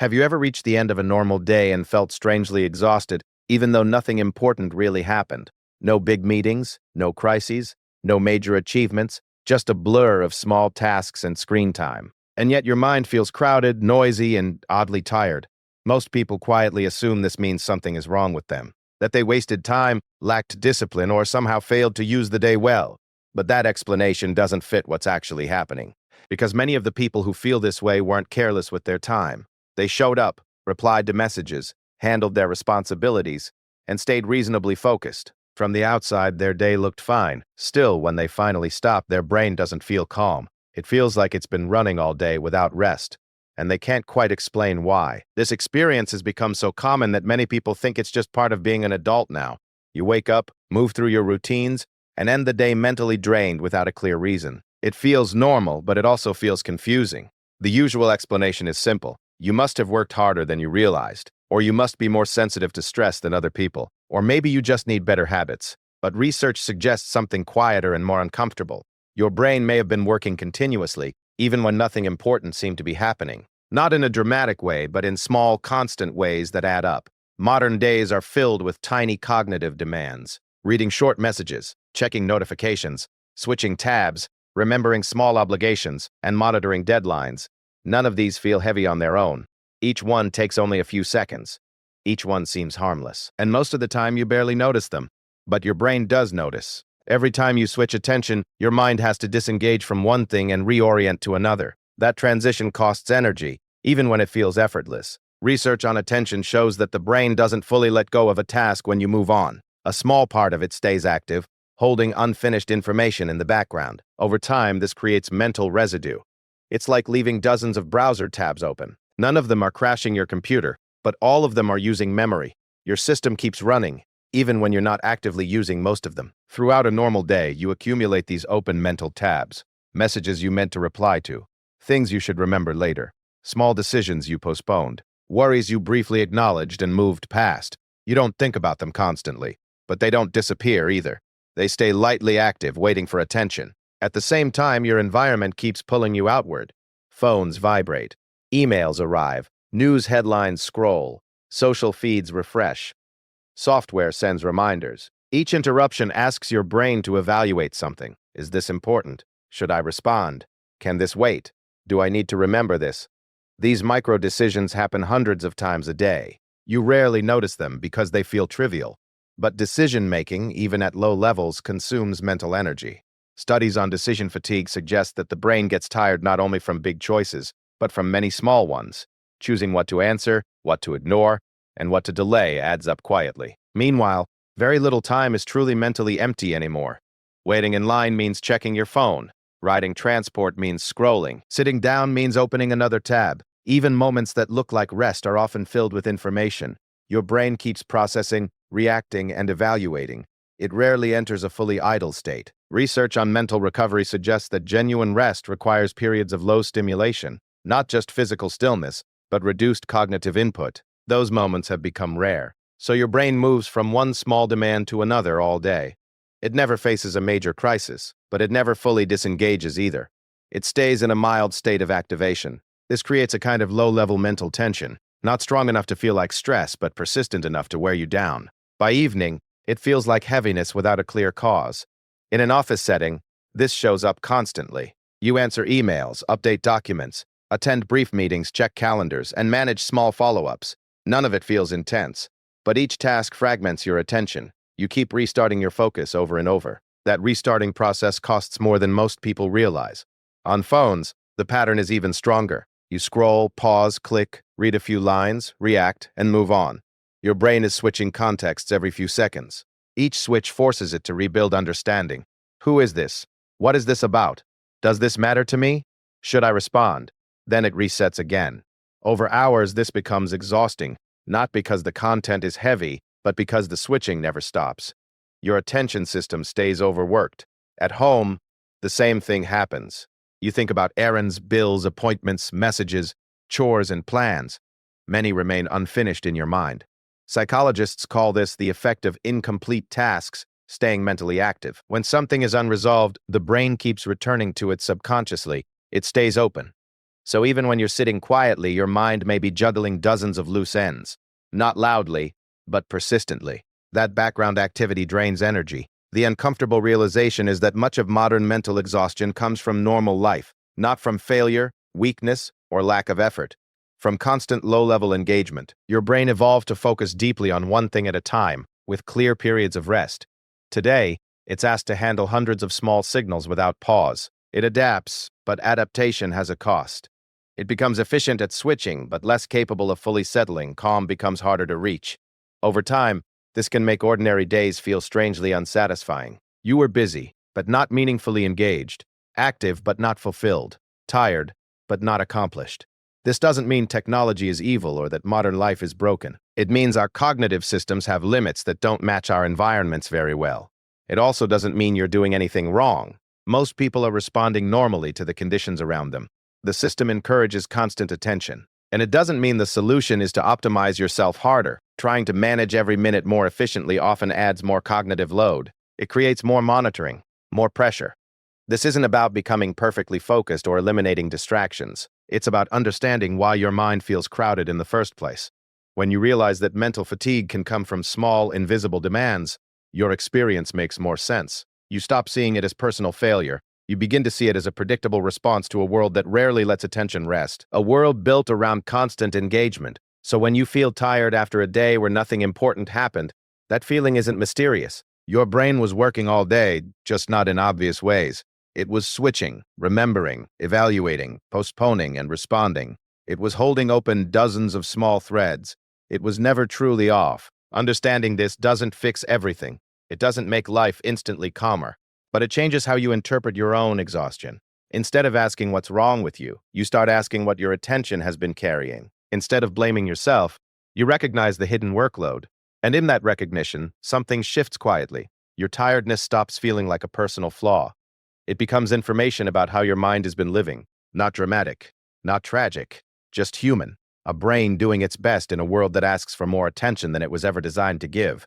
Have you ever reached the end of a normal day and felt strangely exhausted, even though nothing important really happened? No big meetings, no crises, no major achievements, just a blur of small tasks and screen time. And yet your mind feels crowded, noisy, and oddly tired. Most people quietly assume this means something is wrong with them, that they wasted time, lacked discipline, or somehow failed to use the day well. But that explanation doesn't fit what's actually happening, because many of the people who feel this way weren't careless with their time. They showed up, replied to messages, handled their responsibilities, and stayed reasonably focused. From the outside, their day looked fine. Still, when they finally stop, their brain doesn't feel calm. It feels like it's been running all day without rest, and they can't quite explain why. This experience has become so common that many people think it's just part of being an adult now. You wake up, move through your routines, and end the day mentally drained without a clear reason. It feels normal, but it also feels confusing. The usual explanation is simple. You must have worked harder than you realized, or you must be more sensitive to stress than other people, or maybe you just need better habits. But research suggests something quieter and more uncomfortable. Your brain may have been working continuously, even when nothing important seemed to be happening. Not in a dramatic way, but in small, constant ways that add up. Modern days are filled with tiny cognitive demands. Reading short messages, checking notifications, switching tabs, remembering small obligations, and monitoring deadlines. None of these feel heavy on their own. Each one takes only a few seconds. Each one seems harmless, and most of the time you barely notice them. But your brain does notice. Every time you switch attention, your mind has to disengage from one thing and reorient to another. That transition costs energy, even when it feels effortless. Research on attention shows that the brain doesn't fully let go of a task when you move on. A small part of it stays active, holding unfinished information in the background. Over time, this creates mental residue. It's like leaving dozens of browser tabs open. None of them are crashing your computer, but all of them are using memory. Your system keeps running, even when you're not actively using most of them. Throughout a normal day, you accumulate these open mental tabs, messages you meant to reply to, things you should remember later, small decisions you postponed, worries you briefly acknowledged and moved past. You don't think about them constantly, but they don't disappear either. They stay lightly active, waiting for attention. At the same time, your environment keeps pulling you outward. Phones vibrate, emails arrive, news headlines scroll, social feeds refresh. Software sends reminders. Each interruption asks your brain to evaluate something. Is this important? Should I respond? Can this wait? Do I need to remember this? These micro decisions happen hundreds of times a day. You rarely notice them because they feel trivial. But decision-making, even at low levels, consumes mental energy. Studies on decision fatigue suggest that the brain gets tired not only from big choices, but from many small ones. Choosing what to answer, what to ignore, and what to delay adds up quietly. Meanwhile, very little time is truly mentally empty anymore. Waiting in line means checking your phone. Riding transport means scrolling. Sitting down means opening another tab. Even moments that look like rest are often filled with information. Your brain keeps processing, reacting, and evaluating. It rarely enters a fully idle state. Research on mental recovery suggests that genuine rest requires periods of low stimulation, not just physical stillness, but reduced cognitive input. Those moments have become rare. So your brain moves from one small demand to another all day. It never faces a major crisis, but it never fully disengages either. It stays in a mild state of activation. This creates a kind of low-level mental tension, not strong enough to feel like stress, but persistent enough to wear you down. By evening, it feels like heaviness without a clear cause. In an office setting, this shows up constantly. You answer emails, update documents, attend brief meetings, check calendars, and manage small follow-ups. None of it feels intense, but each task fragments your attention. You keep restarting your focus over and over. That restarting process costs more than most people realize. On phones, the pattern is even stronger. You scroll, pause, click, read a few lines, react, and move on. Your brain is switching contexts every few seconds. Each switch forces it to rebuild understanding. Who is this? What is this about? Does this matter to me? Should I respond? Then it resets again. Over hours, this becomes exhausting, not because the content is heavy, but because the switching never stops. Your attention system stays overworked. At home, the same thing happens. You think about errands, bills, appointments, messages, chores, and plans. Many remain unfinished in your mind. Psychologists call this the effect of incomplete tasks, staying mentally active. When something is unresolved, the brain keeps returning to it subconsciously. It stays open. So even when you're sitting quietly, your mind may be juggling dozens of loose ends. Not loudly, but persistently. That background activity drains energy. The uncomfortable realization is that much of modern mental exhaustion comes from normal life, not from failure, weakness, or lack of effort. From constant low-level engagement, your brain evolved to focus deeply on one thing at a time, with clear periods of rest. Today, it's asked to handle hundreds of small signals without pause. It adapts, but adaptation has a cost. It becomes efficient at switching, but less capable of fully settling. Calm becomes harder to reach. Over time, this can make ordinary days feel strangely unsatisfying. You were busy, but not meaningfully engaged, active but not fulfilled, tired but not accomplished. This doesn't mean technology is evil or that modern life is broken. It means our cognitive systems have limits that don't match our environments very well. It also doesn't mean you're doing anything wrong. Most people are responding normally to the conditions around them. The system encourages constant attention. And it doesn't mean the solution is to optimize yourself harder. Trying to manage every minute more efficiently often adds more cognitive load. It creates more monitoring, more pressure. This isn't about becoming perfectly focused or eliminating distractions. It's about understanding why your mind feels crowded in the first place. When you realize that mental fatigue can come from small, invisible demands, your experience makes more sense. You stop seeing it as personal failure. You begin to see it as a predictable response to a world that rarely lets attention rest. A world built around constant engagement. So when you feel tired after a day where nothing important happened, that feeling isn't mysterious. Your brain was working all day, just not in obvious ways. It was switching, remembering, evaluating, postponing, and responding. It was holding open dozens of small threads. It was never truly off. Understanding this doesn't fix everything. It doesn't make life instantly calmer, but it changes how you interpret your own exhaustion. Instead of asking what's wrong with you, you start asking what your attention has been carrying. Instead of blaming yourself, you recognize the hidden workload. And in that recognition, something shifts quietly. Your tiredness stops feeling like a personal flaw. It becomes information about how your mind has been living. Not dramatic, not tragic, just human. A brain doing its best in a world that asks for more attention than it was ever designed to give.